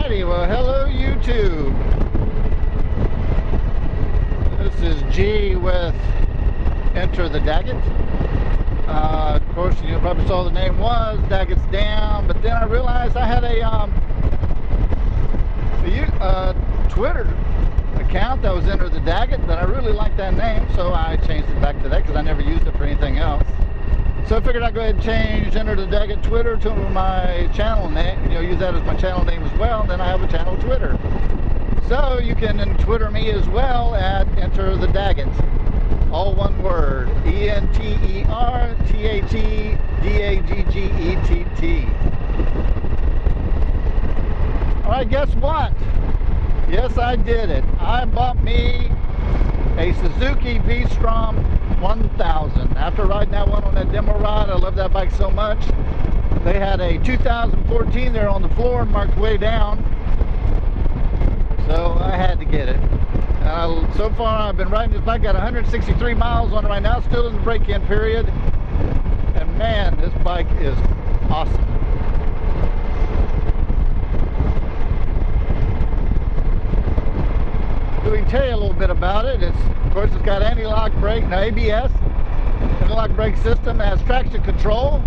Alrighty, well, hello YouTube. This is G with EnterTheDaggett. Of course, you probably saw the name was Daggett's Down, but then I realized I had a Twitter account that was EnterTheDaggett that I really liked that name, so I changed it back to that because I never used it for anything else. So I figured I'd go ahead and change EnterTheDaggett Twitter to my channel name, use that as my channel name as well, and then I have a channel Twitter. So you can Twitter me as well at EnterTheDaggett. All one word, EnterTheDaggett. Alright, guess what? Yes, I did it. I bought me a Suzuki V-Strom 1000. After riding that one on that demo ride, I love that bike so much. They had a 2014 there on the floor marked way down, so I had to get it. So far I've been riding this bike, got 163 miles on it right now, still in the break-in period, and man, this bike is awesome. So we can tell you a little bit about it. Of course, it's got anti-lock brake, ABS, anti-lock brake system. It has traction control,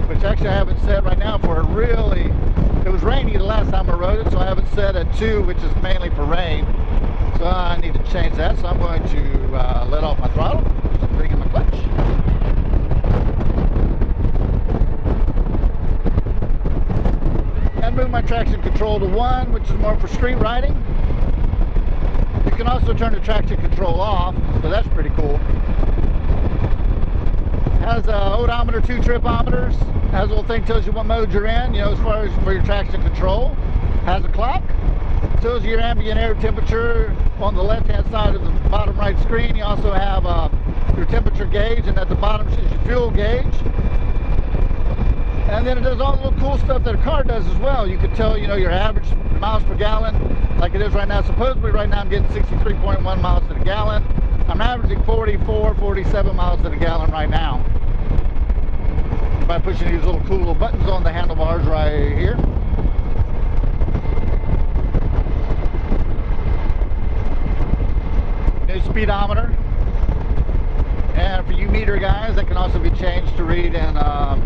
which actually I haven't set right now for it was rainy the last time I rode it, so I haven't set at 2, which is mainly for rain. So I need to change that, so I'm going to let off my throttle, bring in my clutch. And move my traction control to 1, which is more for street riding. You can also turn the traction control off, so that's pretty cool. Has odometer, 2 tripometers. Has a little thing that tells you what mode you're in, as far as for your traction control. Has a clock. Tells you your ambient air temperature on the left-hand side of the bottom right screen. You also have your temperature gauge, and at the bottom is your fuel gauge. And then it does all the little cool stuff that a car does as well. You can tell, your average miles per gallon, like it is right now. Supposedly right now I'm getting 63.1 miles to the gallon. I'm averaging 44, 47 miles to the gallon right now, by pushing these little cool little buttons on the handlebars right here. New speedometer. And for you meter guys, that can also be changed to read in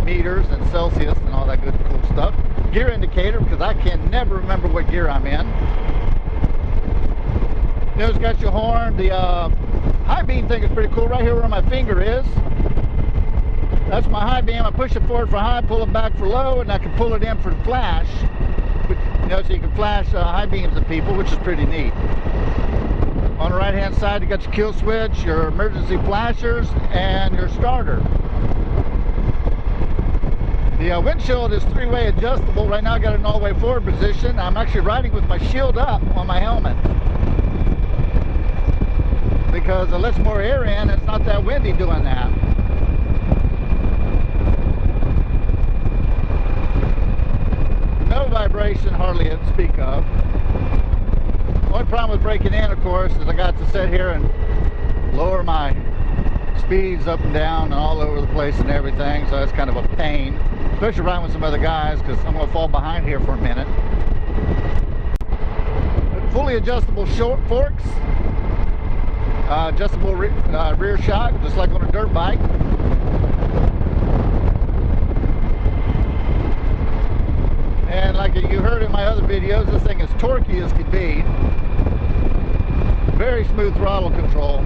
meters and Celsius and all that good cool stuff. Gear indicator, because I can never remember what gear I'm in. It's got your horn. The high beam thing is pretty cool. Right here where my finger is, that's my high beam. I push it forward for high, pull it back for low, and I can pull it in for the flash. So you can flash high beams at people, which is pretty neat. On the right hand side, you got your kill switch, your emergency flashers, and your starter. The windshield is 3-way adjustable. Right now I got it in all-way forward position. I'm actually riding with my shield up on my helmet, because it lets more air in. It's not that windy doing that. No vibration hardly to speak of. Only problem with breaking in, of course, is I got to sit here and lower my speeds up and down and all over the place and everything, so that's kind of a pain, especially riding with some other guys, because I'm going to fall behind here for a minute. Fully adjustable short forks, adjustable rear shock, just like on a dirt bike. And like you heard in my other videos, this thing is torquey as can be. Very smooth throttle control.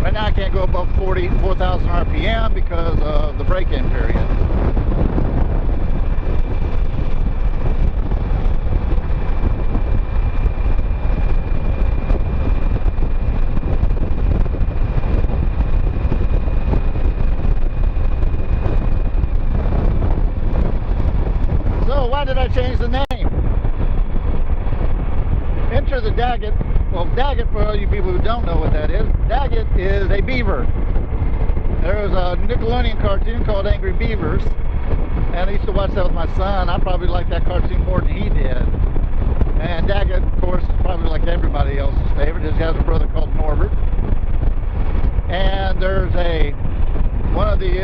Right now I can't go above 4,000 RPM because of the break-in period. So why did I change the name? EnterTheDaggett. Well, Daggett, for all you people who don't know what that is, Daggett is a beaver. There was a Nickelodeon cartoon called Angry Beavers, and I used to watch that with my son. I probably liked that cartoon more than he did. And Daggett, of course, is probably like everybody else's favorite. He has a brother called Norbert. And there's one of the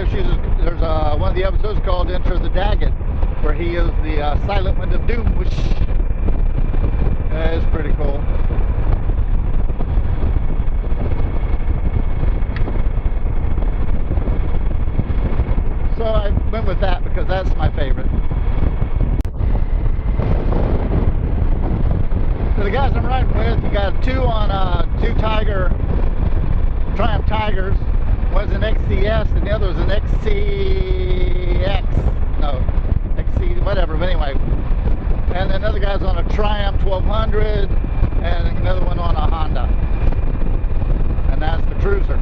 episodes called EnterTheDaggett. where he is the silent wind of doom. Whoosh. It's pretty cool. So I went with that because that's my favorite. So the guys I'm riding with, you got two on two Tiger, Triumph Tigers. One's an XCS and the other was an XCX. No, XC, whatever, but anyway. And then another guy's on a Triumph 1200 and another one on a Honda. And that's the Cruiser.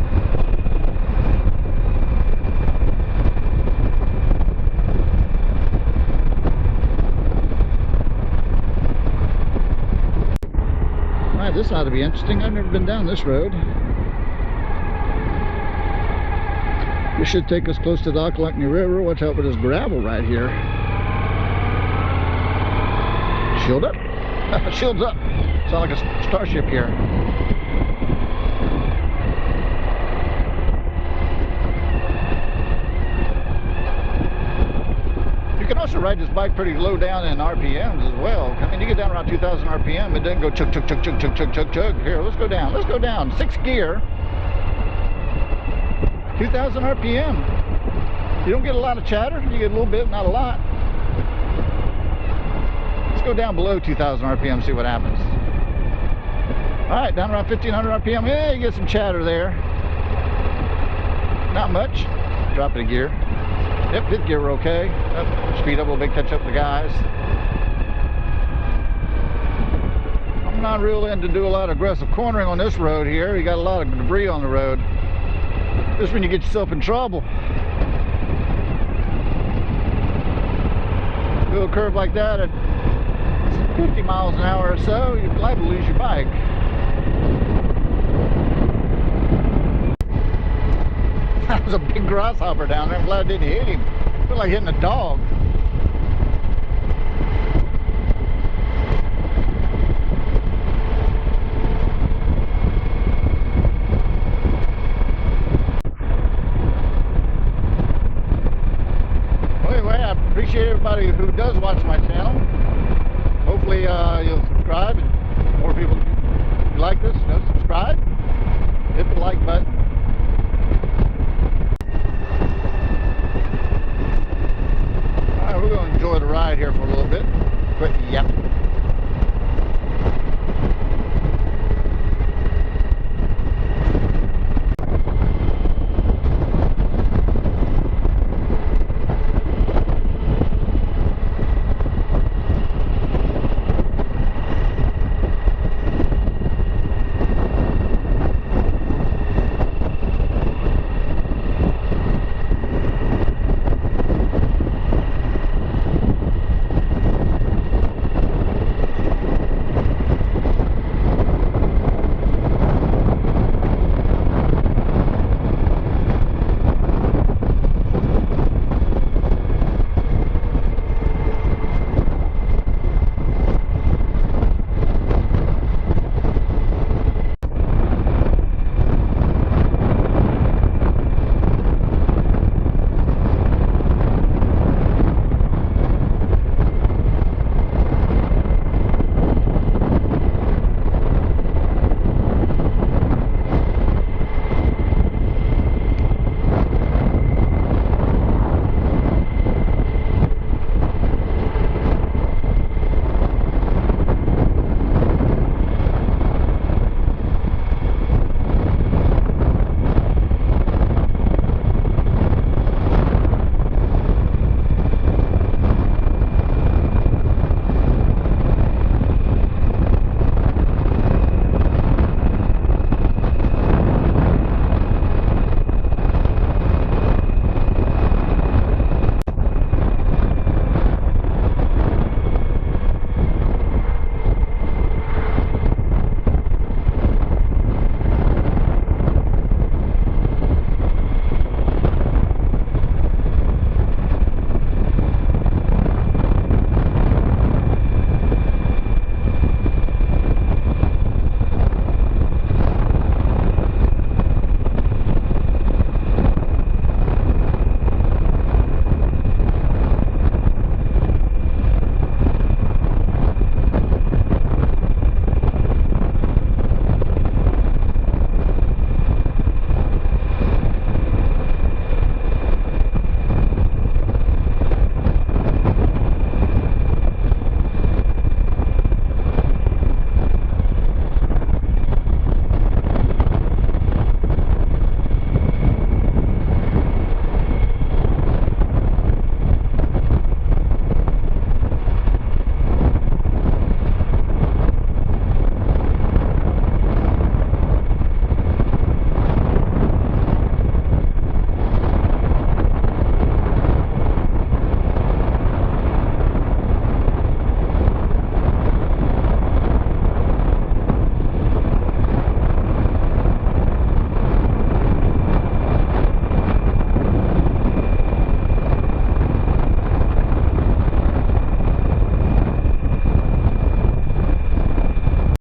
Alright, this ought to be interesting. I've never been down this road. This should take us close to the Ocklackney River. Watch out for this gravel right here. Shield up. Shields up. Sound like a starship here. You can also ride this bike pretty low down in RPMs as well. I mean, you get down around 2,000 RPM, it doesn't go chug, chug, chug, chug, chug, chug, chug, chug. Here, let's go down. Let's go down. 6th gear. 2,000 RPM. You don't get a lot of chatter. You get a little bit, not a lot. Let's go down below 2,000 RPM and see what happens. Alright, down around 1,500 RPM. Yeah, you get some chatter there. Not much. Drop it a gear. Yep, 5th gear we're okay. Speed up a little bit, catch up the guys. I'm not really into do a lot of aggressive cornering on this road here. You got a lot of debris on the road. This is when you get yourself in trouble. Do a curve like that at 50 miles an hour or so, you're liable to lose your bike. That was a big grasshopper down there. I'm glad I didn't hit him. It felt like hitting a dog. Appreciate everybody who does watch my channel. Hopefully you'll subscribe and more people who like this, subscribe, hit the like button. Alright, we're going to enjoy the ride here for a little bit. Quit yapping.